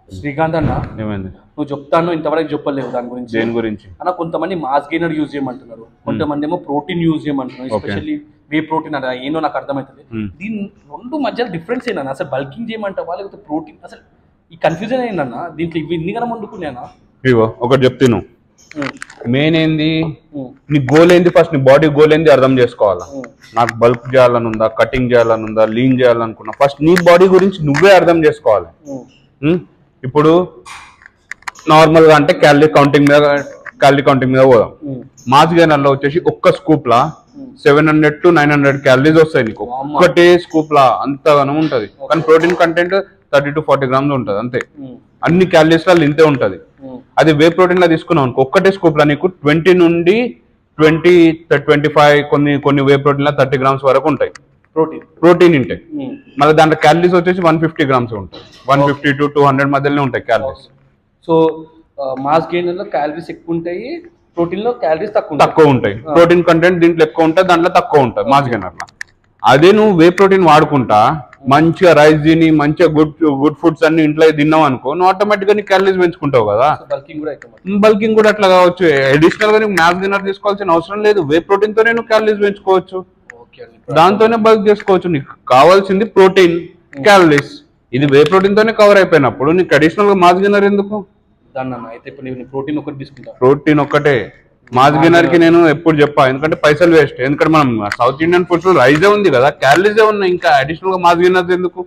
శ్రీకాంత్ అన్న ఏమైంది? నువ్వు చెప్తాను ఇంతవరకు చెప్పలేవు దాని గురించి. దేని గురించి అన్న కొంతమంది మాస్ గెయినర్ యూజ్ చేయమంటున్నారు, కొంతమంది ఏమో ప్రోటీన్ యూజ్ చేయమంటున్నారు, ఎస్పెషల్లీ వే ప్రోటీన్ అన్న ఏందో నాకు అర్థమవుతుంది. దీని రెండు మధ్య డిఫరెన్స్ ఏంటన్నా? అసలు బల్కింగ్ చేయమంటావా లేకపోతే ప్రోటీన్? అసలు ఈ కన్ఫ్యూజన్ ఏంటన్నా దీంట్లో? ఇవి ఇన్ని కన్నా వండుకున్నానా? ఇవో ఒకటి చెప్తాను. మెయిన్ ఏంది, నీ గోల్ ఏంది, ఫస్ట్ నీ బాడీ గోల్ ఏంది అర్థం చేసుకోవాలా. నాకు బల్క్ చేయాలని ఉందా, కటింగ్ చేయాలని ఉందా, లీన్ చేయాలనుకున్నా, ఫస్ట్ నీ బాడీ గురించి నువ్వే అర్థం చేసుకోవాలి. ఇప్పుడు నార్మల్ గా అంటే క్యాలరీ కౌంటింగ్ మీద పోదాం. మాస్ గెయినర్లో వచ్చేసి ఒక్క స్కూప్ లా 700 to 900 క్యాలరీస్ వస్తాయి నీకు, ఒక్కటే స్కూప్ లా అంతగానో ఉంటది. కానీ ప్రోటీన్ కంటెంట్ 30 to 40 grams ఉంటది అంతే. అన్ని క్యాలరీస్ లలో ఇంతే ఉంటది. అది వే ప్రోటీన్ లా తీసుకున్నావు అనుకో, ఒక్కటే స్కూప్ లా నీకు 20 నుండి 25 కొన్ని వే ప్రోటీన్ లా 30 grams వరకు ఉంటాయి ప్రోటీన్ ఇంటే. మళ్ళీ దాంట్లో క్యాలరీస్ వచ్చేసి 150 grams ఉంటాయి. 150 to 200 మధ్యలోనే ఉంటాయి క్యాలరీస్. సో మాస్ గెయినర్ లో క్యాలరీస్ ఎక్కువ ఉంటాయి, ప్రోటీన్ లో క్యాలరీస్ తక్కువ ఉంటాయి. ప్రోటీన్ కంటెంట్ దీంట్లో ఎక్కువ ఉంటుంది, దాంట్లో తక్కువ ఉంటుంది మాస్ గెయినర్ లో. అదే నువ్వు వే ప్రోటీన్ వాడుకుంటా మంచిగా రైస్ తిని మంచిగా గుడ్ ఫుడ్స్ అన్ని ఇంట్లో తిన్నావు అనుకో, నువ్వు ఆటోమేటిక్ గా నీ క్యాలరీస్ పెంచుకుంటావు కదా. బల్కింగ్ కూడా అట్లా కావచ్చు. అడిషనల్ గా నీకు మాస్ గెయినర్ తీసుకోవాల్సిన అవసరం లేదు. వే ప్రోటీన్ తోనే నువ్వు క్యాలరీస్ పెంచుకోవచ్చు, దాంతోనే బల్క్ చేసుకోవచ్చు. నీకు కావాల్సింది ప్రోటీన్, క్యాలరీస్. ఇది వే ప్రోటీన్ తోనే కవర్ అయిపోయినప్పుడు నీకు అడిషనల్ గా మాస్ గెయినర్ ఎందుకు? ప్రోటీన్ ఒక్కటే మాస్ గెయినర్ కి నేను ఎప్పుడు చెప్పా, ఎందుకంటే పైసలు వేస్ట్. ఎందుకంటే మనం సౌత్ ఇండియన్ ఫుడ్స్ లో రైజే ఉంది కదా, క్యాలరీసే ఉన్నాయి, ఇంకా అడిషనల్ గా మాస్ గెయినర్ ఎందుకు?